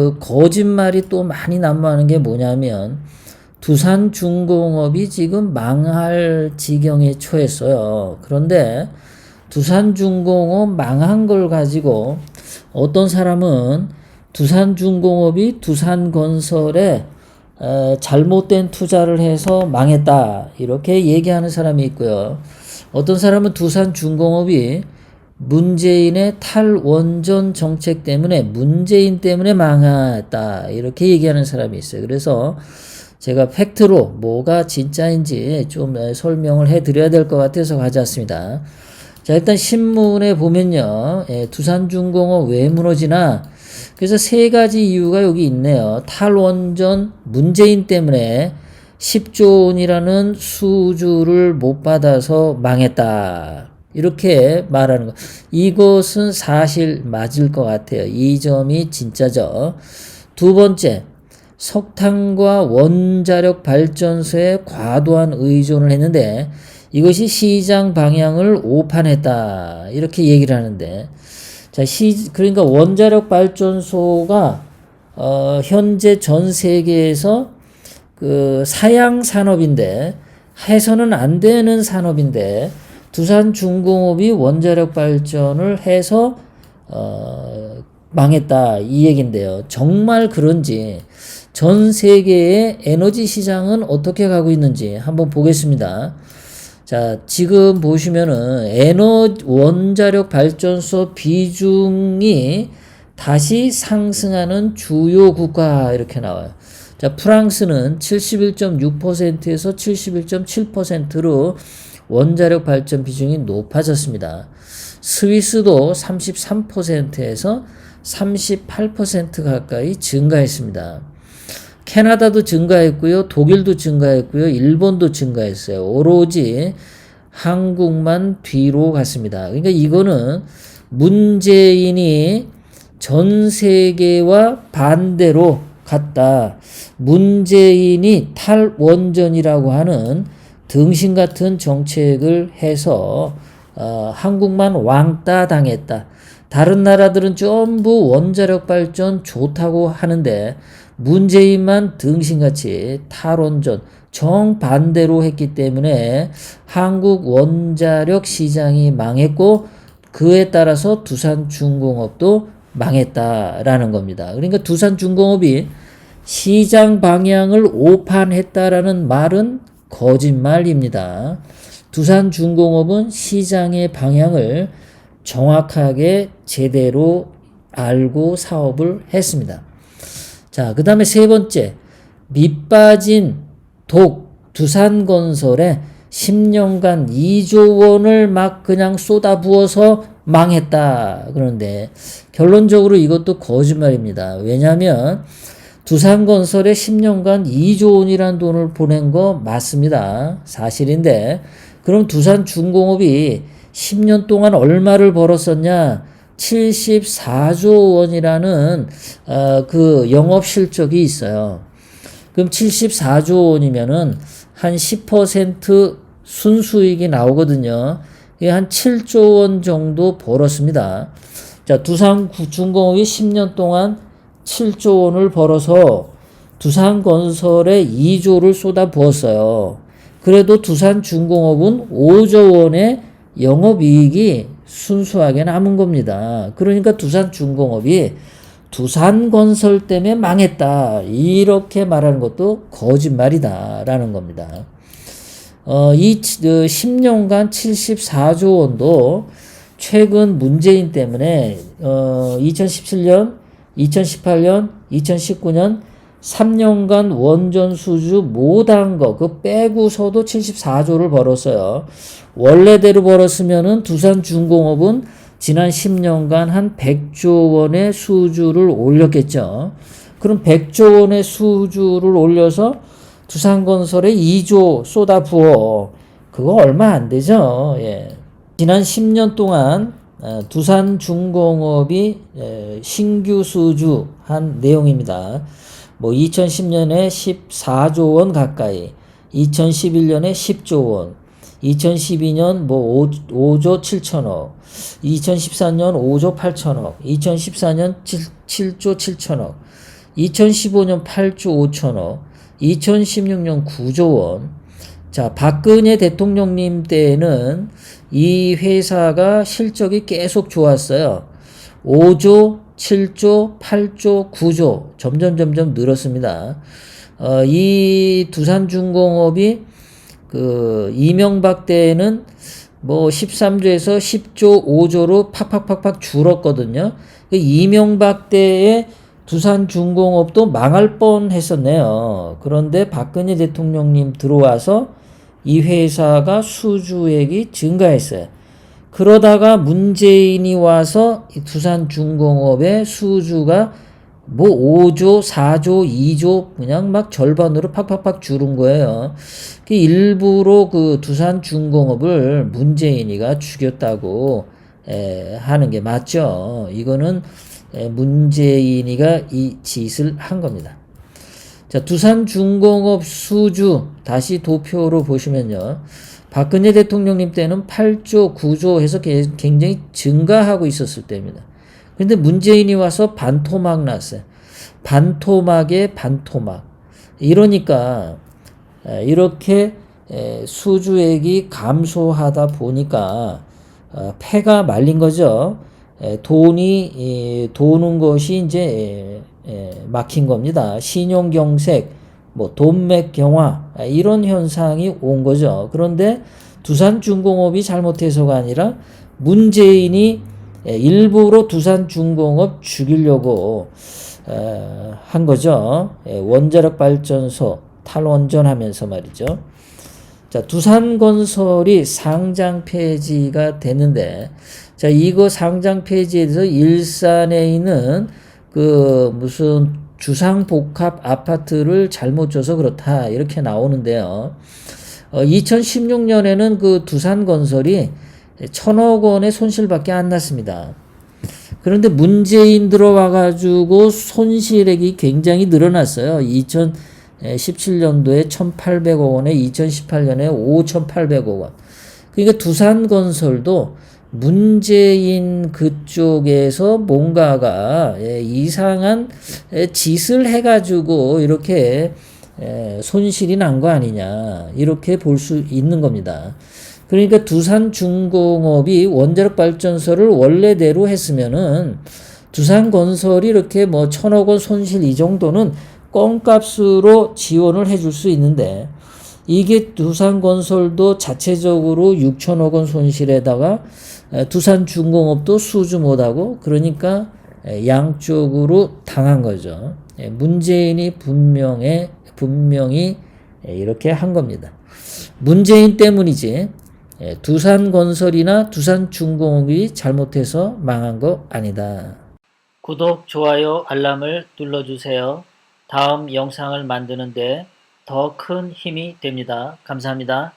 그 거짓말이 또 많이 난무하는 게 뭐냐면 두산중공업이 지금 망할 지경에 처했어요. 그런데 두산중공업 망한 걸 가지고 어떤 사람은 두산중공업이 두산건설에 잘못된 투자를 해서 망했다 이렇게 얘기하는 사람이 있고요. 어떤 사람은 두산중공업이 문재인의 탈원전 정책 때문에 문재인 때문에 망했다 이렇게 얘기하는 사람이 있어요. 그래서 제가 팩트로 뭐가 진짜인지 좀 설명을 해드려야 될 것 같아서 가져왔습니다. 자, 일단 신문에 보면요, 두산중공업 왜 무너지나, 그래서 세 가지 이유가 여기 있네요. 탈원전 문재인 때문에 10조 원이라는 수주를 못 받아서 망했다. 이렇게 말하는 거. 이것은 사실 맞을 것 같아요. 이 점이 진짜죠. 두 번째, 석탄과 원자력 발전소에 과도한 의존을 했는데 이것이 시장 방향을 오판했다. 이렇게 얘기를 하는데, 자, 그러니까 원자력 발전소가 현재 전 세계에서 그 사양 산업인데 해서는 안 되는 산업인데 두산중공업이 원자력 발전을 해서 망했다 이 얘긴데요. 정말 그런지 전 세계의 에너지 시장은 어떻게 가고 있는지 한번 보겠습니다. 자, 지금 보시면은 원자력 발전소 비중이 다시 상승하는 주요 국가 이렇게 나와요. 자, 프랑스는 71.6%에서 71.7%로 원자력 발전 비중이 높아졌습니다. 스위스도 33%에서 38% 가까이 증가했습니다. 캐나다도 증가했고요. 독일도 증가했고요. 일본도 증가했어요. 오로지 한국만 뒤로 갔습니다. 그러니까 이거는 문재인이 전 세계와 반대로 갔다. 문재인이 탈원전이라고 하는 등신 같은 정책을 해서 한국만 왕따 당했다. 다른 나라들은 전부 원자력 발전 좋다고 하는데 문재인만 등신같이 탈원전 정반대로 했기 때문에 한국 원자력 시장이 망했고 그에 따라서 두산중공업도 망했다라는 겁니다. 그러니까 두산중공업이 시장 방향을 오판했다라는 말은 거짓말입니다. 두산중공업은 시장의 방향을 정확하게 제대로 알고 사업을 했습니다. 자, 그 다음에 세 번째, 밑빠진 독 두산건설에 10년간 2조 원을 막 그냥 쏟아부어서 망했다. 그런데 결론적으로 이것도 거짓말입니다. 왜냐하면 두산건설에 10년간 2조 원이라는 돈을 보낸 거 맞습니다. 사실인데 그럼 두산중공업이 10년 동안 얼마를 벌었었냐? 74조 원이라는 그 영업 실적이 있어요. 그럼 74조 원이면은 한 10% 순수익이 나오거든요. 이게 한 7조 원 정도 벌었습니다. 자, 두산중공업이 10년 동안 7조 원을 벌어서 두산건설에 2조를 쏟아 부었어요. 그래도 두산중공업은 5조 원의 영업이익이 순수하게 남은 겁니다. 그러니까 두산중공업이 두산건설 때문에 망했다. 이렇게 말하는 것도 거짓말이다라는 겁니다. 이 10년간 74조 원도 최근 문재인 때문에 2017년, 2018년, 2019년 3년간 원전 수주 못한 거, 그 빼고서도 74조를 벌었어요. 원래대로 벌었으면은 두산중공업은 지난 10년간 한 100조 원의 수주를 올렸겠죠. 그럼 100조 원의 수주를 올려서 두산건설에 2조 쏟아부어. 그거 얼마 안 되죠. 예. 지난 10년 동안 두산중공업이 신규 수주한 내용입니다. 뭐 2010년에 14조 원 가까이, 2011년에 10조 원, 2012년 뭐 5조 7천억, 2013년 5조 8천억, 2014년 7조 7천억, 2015년 8조 5천억, 2016년 9조 원. 자, 박근혜 대통령님 때에는 이 회사가 실적이 계속 좋았어요. 5조, 7조, 8조, 9조 점점 늘었습니다. 이 두산중공업이 그 이명박 때에는 뭐 13조에서 10조, 5조로 팍팍팍팍 줄었거든요. 이명박 때에 두산중공업도 망할 뻔 했었네요. 그런데 박근혜 대통령님 들어와서 이 회사가 수주액이 증가했어요. 그러다가 문재인이 와서 두산중공업의 수주가 뭐 5조, 4조, 2조 그냥 막 절반으로 팍팍팍 줄은 거예요. 일부러 그 두산중공업을 문재인이가 죽였다고 하는 게 맞죠. 이거는 문재인이가 이 짓을 한 겁니다. 자, 두산중공업 수주 다시 도표로 보시면요. 박근혜 대통령님 때는 8조, 9조 해서 굉장히 증가하고 있었을 때입니다. 그런데 문재인이 와서 반토막 났어요. 반토막에 반토막. 이러니까 이렇게 수주액이 감소하다 보니까 패가 말린 거죠. 돈이 도는 것이 이제 막힌 겁니다. 신용경색, 뭐 돈맥 경화 이런 현상이 온 거죠. 그런데 두산중공업이 잘못해서가 아니라 문재인이 일부러 두산중공업 죽이려고 한 거죠. 원자력 발전소 탈원전하면서 말이죠. 자, 두산건설이 상장 폐지가 됐는데, 자, 이거 상장 폐지에 대해서 일산에 있는 그 무슨 주상복합 아파트를 잘못 줘서 그렇다 이렇게 나오는데요. 2016년에는 그 두산건설이 1,000억 원의 손실밖에 안 났습니다. 그런데 문재인 들어와가지고 손실액이 굉장히 늘어났어요. 2017년도에 1,800억 원에 2018년에 5,800억 원. 그러니까 두산건설도 문재인 그쪽에서 뭔가가 이상한 짓을 해가지고 이렇게 손실이 난 거 아니냐 이렇게 볼 수 있는 겁니다. 그러니까 두산중공업이 원자력 발전소를 원래대로 했으면은 두산건설이 이렇게 뭐 1,000억 원 손실 이 정도는 껌값으로 지원을 해줄 수 있는데 이게 두산건설도 자체적으로 6천억 원 손실에다가 두산중공업도 수주 못하고 그러니까 양쪽으로 당한 거죠. 문재인이 분명히 이렇게 한 겁니다. 문재인 때문이지 두산건설이나 두산중공업이 잘못해서 망한 거 아니다. 구독, 좋아요, 알람을 눌러주세요. 다음 영상을 만드는데 더 큰 힘이 됩니다. 감사합니다.